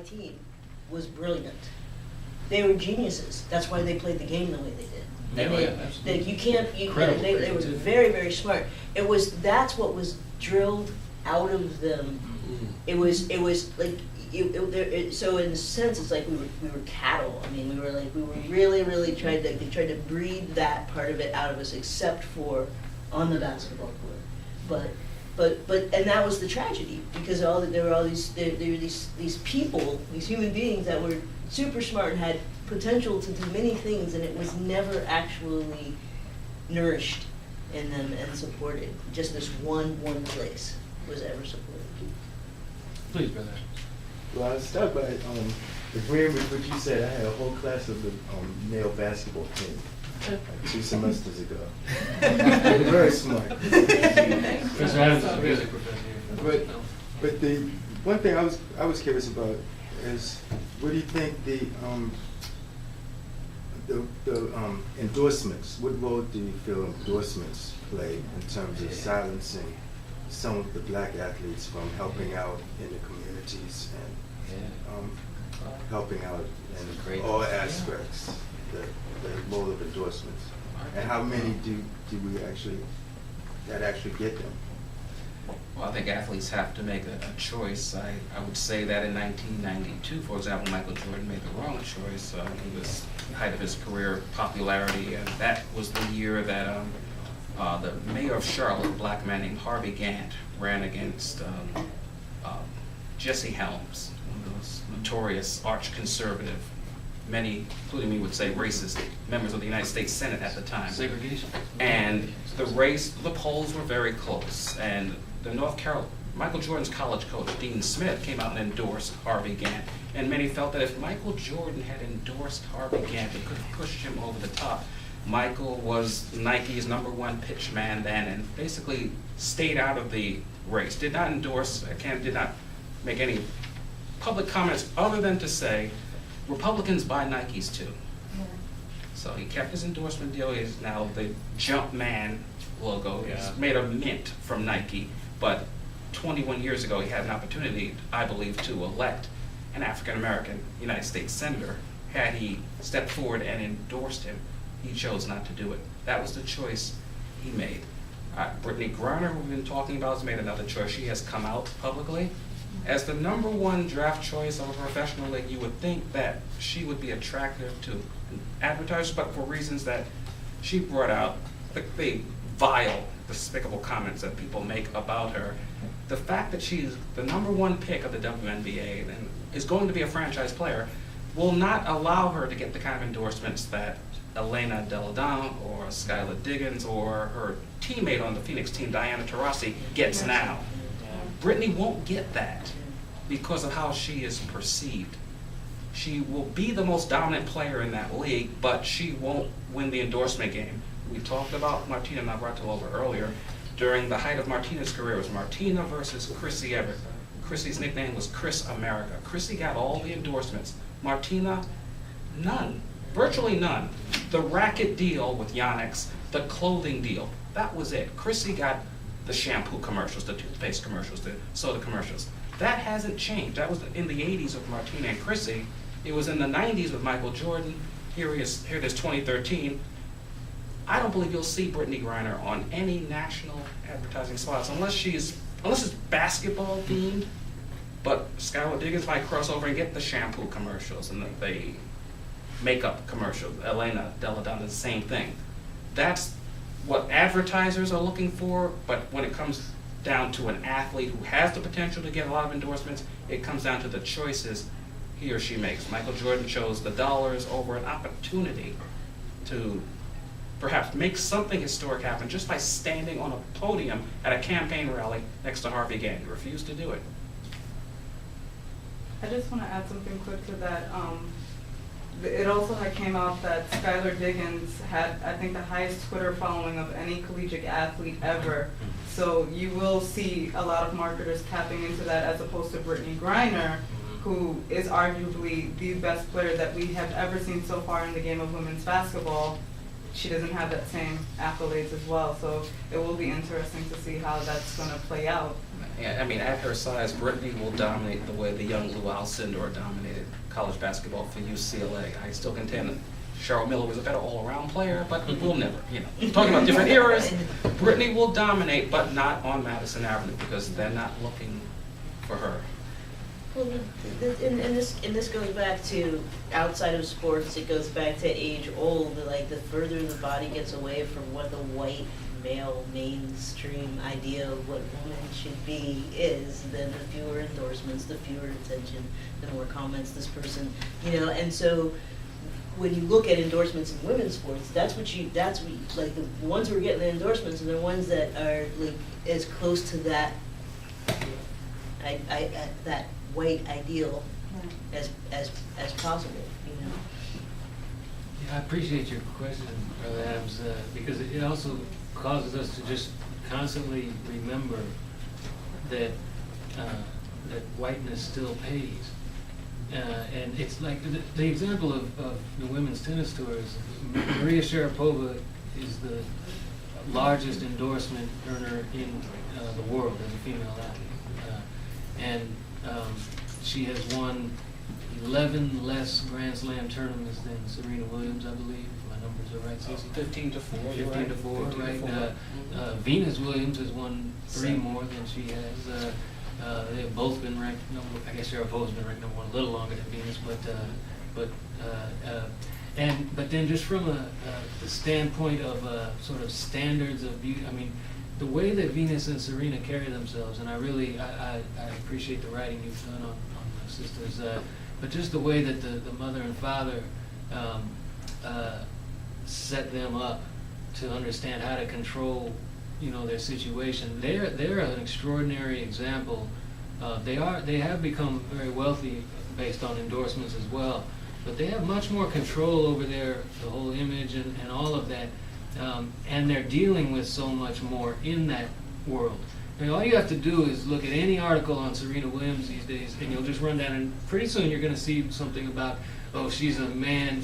team was brilliant. They were geniuses. That's why they played the game the way they did. They were very, very smart. That's what was drilled out of them. It was like, so in a sense, it's like we were cattle. I mean, we were really trying to breed that part of it out of us, except for on the basketball court. And that was the tragedy, because there were these people, these human beings that were super smart and had potential to do many things, and it was never actually nourished in them and supported. Just this one place was ever supported. Please, brother. Well, I was struck by agreeing with what you said. I had a whole class of the male basketball team like 2 semesters ago. Very smart. Professor Adams is a music professor. But the one thing I was curious about is, what do you think the endorsements? What role do you feel endorsements play in terms of silencing some of the black athletes from helping out in the communities and helping out in all aspects? The role of endorsements, and how many do we actually get them? Well, I think athletes have to make a choice. I would say that in 1992, for example, Michael Jordan made the wrong choice. He was at the height of his career popularity, and that was the year that the mayor of Charlotte, a black man named Harvey Gantt, ran against Jesse Helms, one of those notorious arch-conservative, many, including me, would say racist members of the United States Senate at the time. Segregation. And the polls were very close. And Michael Jordan's college coach, Dean Smith, came out and endorsed Harvey Gantt. And many felt that if Michael Jordan had endorsed Harvey Gantt, it could have pushed him over the top. Michael was Nike's #1 pitch man then, and basically stayed out of the race. Did not endorse, did not make any public comments other than to say, Republicans buy Nikes too. Yeah. So he kept his endorsement deal. He's now the Jumpman logo. Yeah. He's made a mint from Nike, but 21 years ago he had an opportunity, I believe, to elect an African-American United States Senator. Had he stepped forward and endorsed him, he chose not to do it. That was the choice he made. Brittany Griner, who we've been talking about, has made another choice. She has come out publicly. As the #1 draft choice of a professional league, you would think that she would be attractive to advertisers, but for reasons that she brought out, the vile, despicable comments that people make about her, the fact that she's the #1 pick of the WNBA and is going to be a franchise player will not allow her to get the kind of endorsements that Elena Deladon or Skylar Diggins or her teammate on the Phoenix team, Diana Taurasi, gets now. Brittany won't get that because of how she is perceived. She will be the most dominant player in that league, but she won't win the endorsement game. We talked about Martina Navratilova earlier. During the height of Martina's career, it was Martina versus Chrissy Everett. Chrissy's nickname was Chris America. Chrissy got all the endorsements. Martina, none, virtually none. The racket deal with Yonex, the clothing deal, that was it. Chrissy got the shampoo commercials, the toothpaste commercials, the soda commercials. That hasn't changed. That was in the 80s with Martina and Chrissy. It was in the 90s with Michael Jordan. Here it is 2013. I don't believe you'll see Brittany Griner on any national advertising spots unless it's basketball themed. But Skylar Diggins might cross over and get the shampoo commercials and the makeup commercials. Elena Deladon is the same thing. That's what advertisers are looking for, but when it comes down to an athlete who has the potential to get a lot of endorsements, it comes down to the choices he or she makes. Michael Jordan chose the dollars over an opportunity to perhaps make something historic happen just by standing on a podium at a campaign rally next to Harvey Gantt. He refused to do it. I just want to add something quick to that. It also came out that Skylar Diggins had, I think, the highest Twitter following of any collegiate athlete ever. So you will see a lot of marketers tapping into that, as opposed to Brittany Griner, who is arguably the best player that we have ever seen so far in the game of women's basketball. she doesn't have that same accolades as well. So it will be interesting to see how that's going to play out. Yeah, I mean, at her size, Brittany will dominate the way the young Lou Alcindor dominated college basketball for UCLA. I still contend that Cheryl Miller was a better all-around player, but we'll never, talking about different eras, Brittany will dominate, but not on Madison Avenue, because they're not looking for her. Well, and this goes back to outside of sports. It goes back to age old. Like the further the body gets away from what the white male mainstream idea of what women should be is, then the fewer endorsements, the fewer attention, the more comments this person, And so when you look at endorsements in women's sports, that's what like the ones who are getting the endorsements are the ones that are like as close to that. That white ideal as possible, Yeah, I appreciate your question, Brother Adams, because it also causes us to just constantly remember that that whiteness still pays. And it's like the example of the women's tennis tours. Maria Sharapova is the largest endorsement earner in the world as a female athlete. And she has won 11 less Grand Slam tournaments than Serena Williams, I believe. If my numbers are right, Cece? 15 to 4. 15 to 4, right? Venus Williams has won 3 more than she has. They have both been ranked I guess Sharapova's been ranked number 1 a little longer than Venus, but then just from the standpoint of sort of standards of beauty, I mean, the way that Venus and Serena carry themselves, and I appreciate the writing you've done on my sisters, but just the way that the mother and father set them up to understand how to control, their situation. They're an extraordinary example. They have become very wealthy based on endorsements as well, but they have much more control over the whole image and all of that. And they're dealing with so much more in that world. I mean, all you have to do is look at any article on Serena Williams these days, and you'll just run down, and pretty soon you're going to see something about, she's a man,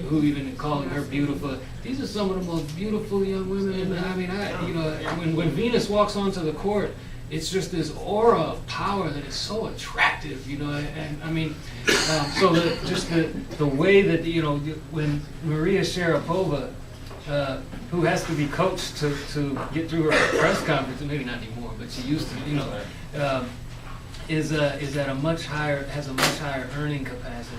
who even calling her beautiful. These are some of the most beautiful young women. And I mean, when Venus walks onto the court, it's just this aura of power that is so attractive, and I mean, so the way that, when Maria Sharapova, who has to be coached to get through her press conference, and maybe not anymore, but she used to, has a much higher earning capacity.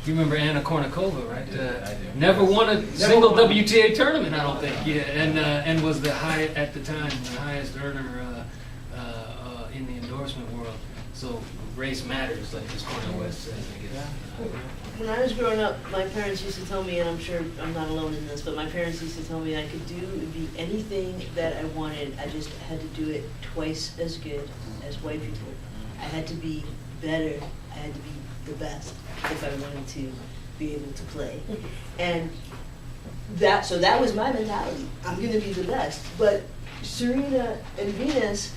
You remember Anna Kournikova, right? I do. Never won a single WTA tournament, I don't think. Yeah, and was the at the time the highest earner in the endorsement world. So race matters, like as Cornel West says, I guess. When I was growing up, my parents used to tell me, and I'm sure I'm not alone in this, but my parents used to tell me I could be anything that I wanted. I just had to do it twice as good as white people. I had to be better. I had to be the best if I wanted to be able to play. And so that was my mentality. I'm going to be the best. But Serena and Venus,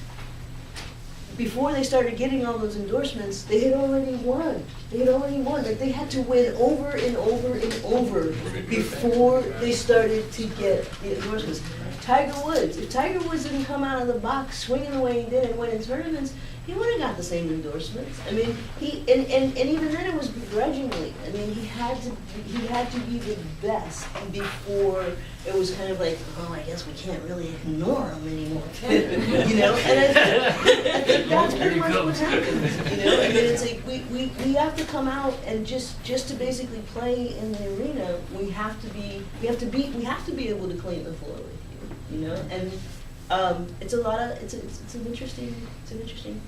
before they started getting all those endorsements, they had already won. Like they had to win over and over and over before they started to get the endorsements. Tiger Woods, if Tiger Woods didn't come out of the box swinging the way he did and winning tournaments, he would have got the same endorsements. I mean, and even then it was begrudgingly. I mean, he had to be the best before it was kind of like, I guess we can't really ignore him anymore, can we? And I think that's pretty much what happens. I mean, it's like we have to come out and just to basically play in the arena, we have to be able to clean the floor with you, and it's an interesting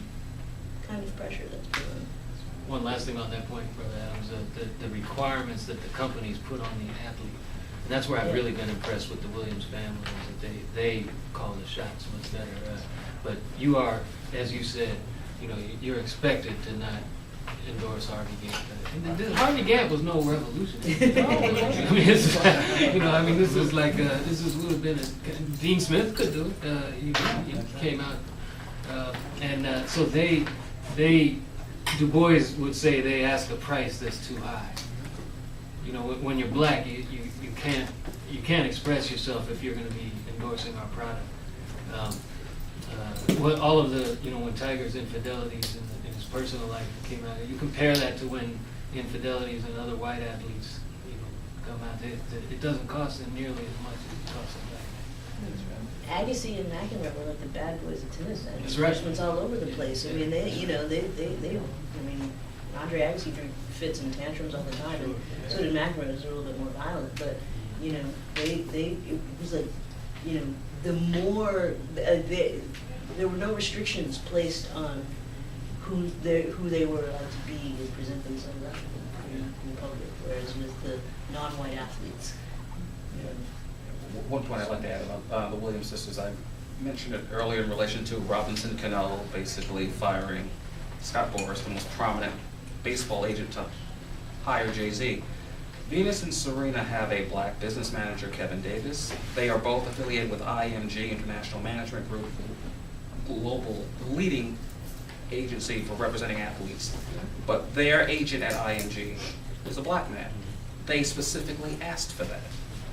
kind of pressure that's put on. One last thing on that point, Brother Adams, the requirements that the companies put on the athlete. And that's where I've really been impressed with the Williams family, is that they call the shots much better. But you are, as you said, you're expected to not endorse Harvey Gantt. And Harvey Gantt was no revolution. This is like this would have been Dean Smith could do it. He came out, so Du Bois would say they ask a price that's too high. you know, when you're black, you can't express yourself if you're going to be endorsing our product. What all of the, you know, when Tiger's infidelities in his personal life came out, you compare that to when infidelities and other white athletes, you know, come out. It doesn't cost them nearly as much as it costs them back. Agassi and McEnroe were like the bad boys of tennis. And That's right. endorsements all over the place. I mean, they, you know, I mean, Andre Agassi threw fits and tantrums all the time, and so did McEnroe. It was a little bit more violent, but you know, it was like, you know, the more there were no restrictions placed on who they were allowed to be and present themselves out in public, whereas with the non-white athletes, you know. One point I'd like to add about the Williams sisters, I mentioned it earlier in relation to Robinson Cano basically firing Scott Boras, the most prominent baseball agent to hire Jay-Z. Venus and Serena have a black business manager, Kevin Davis. They are both affiliated with IMG, International Management Group, global leading agency for representing athletes. But their agent at IMG is a black man. They specifically asked for that.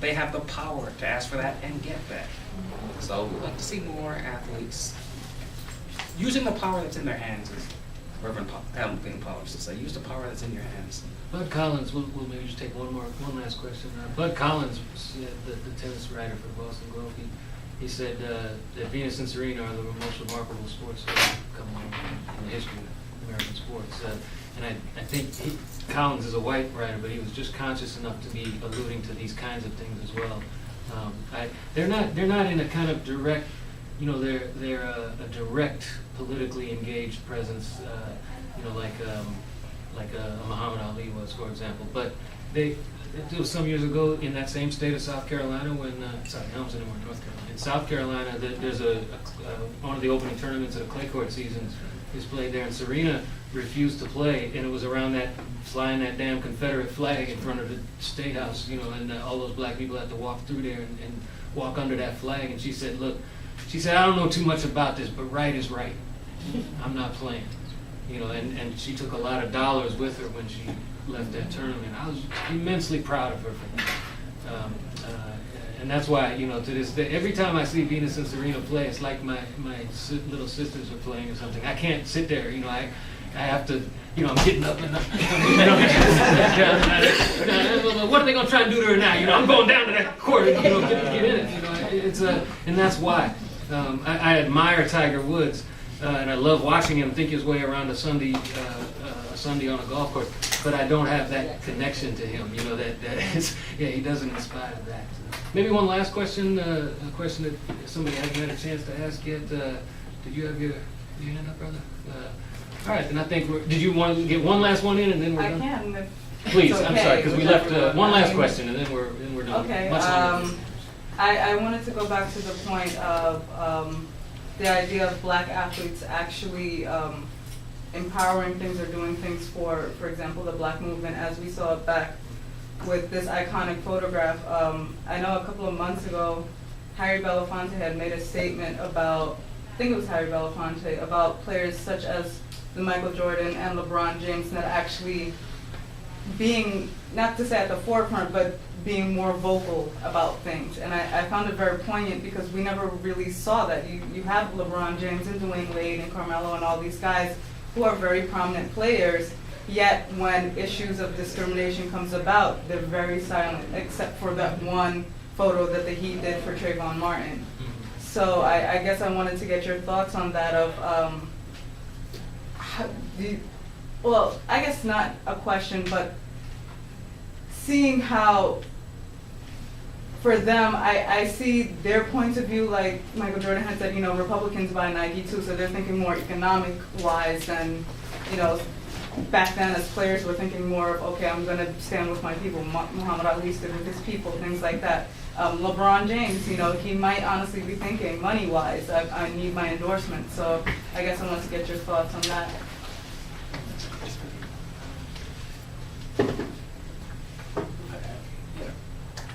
They have the power to ask for that and get that. So we'd like to see more athletes using the power that's in their hands, as Reverend Adam Powell used to say, use the power that's in your hands. Bud Collins, we'll maybe just take one last question. Bud Collins, the tennis writer for the Boston Globe, he said that Venus and Serena are the most remarkable sports to come along in the history of American sports. And I think Collins is a white writer, but he was just conscious enough to be alluding to these kinds of things as well. They're not in a kind of direct, you know, they're a direct politically engaged presence, you know, like Muhammad Ali was, for example. But it was some years ago in that same state of South Carolina when North Carolina. In South Carolina, there's one of the opening tournaments of the clay court season is played there, and Serena refused to play, and it was around that flying that damn Confederate flag in front of the State House, you know, and all those black people had to walk through there and walk under that flag. And she said, "Look," she said, "I don't know too much about this, but right is right. I'm not playing." You know, and she took a lot of dollars with her when she left that tournament. I was immensely proud of her for that. And that's why, you know, to this day, every time I see Venus and Serena play, it's like my little sisters are playing or something. I can't sit there, you know, I have to, you know, I'm getting up and what are they going to try and do to her now? You know, I'm going down to that court and, you know, get in it. You know, it's and that's why I admire Tiger Woods. And I love watching him think his way around a Sunday on a golf course, but I don't have that connection to him. You know, that is, yeah, he doesn't inspire that. So maybe one last question, a question that somebody hasn't had a chance to ask yet. Did you have your hand up, brother? All right, then I think did you want to get one last one in, and then we're done? I can. If Please, it's okay. I'm sorry, because we left one last question, and then we're done. Okay. Much longer. I wanted to go back to the point of the idea of black athletes actually empowering things or doing things for example, the black movement, as we saw it back with this iconic photograph. I know a couple of months ago, Harry Belafonte had made a statement about, I think it was Harry Belafonte, about players such as the Michael Jordan and LeBron James not actually being, not to say at the forefront, but being more vocal about things. And I found it very poignant because we never really saw that. You have LeBron James and Dwayne Wade and Carmelo and all these guys who are very prominent players, yet when issues of discrimination comes about, they're very silent, except for that one photo that the Heat did for Trayvon Martin. So I guess I wanted to get your thoughts on that of, well, I guess not a question, but seeing how, for them, I see their points of view, like Michael Jordan had said, you know, Republicans buy Nike too, so they're thinking more economic-wise than, you know, back then as players were thinking more of, okay, I'm going to stand with my people. Muhammad Ali stood with his people, things like that. LeBron James, you know, he might honestly be thinking money-wise, I need my endorsement. So I guess I want to get your thoughts on that.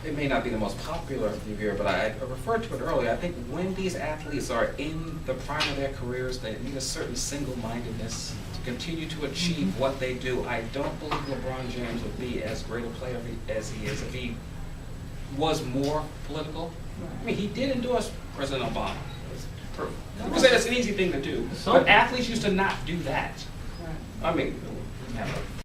It may not be the most popular view here, but I referred to it earlier. I think when these athletes are in the prime of their careers, they need a certain single-mindedness to continue to achieve what they do. I don't believe LeBron James would be as great a player as he is if he was more political. I mean, he did endorse President Obama. People say that's an easy thing to do, but athletes used to not do that. I mean,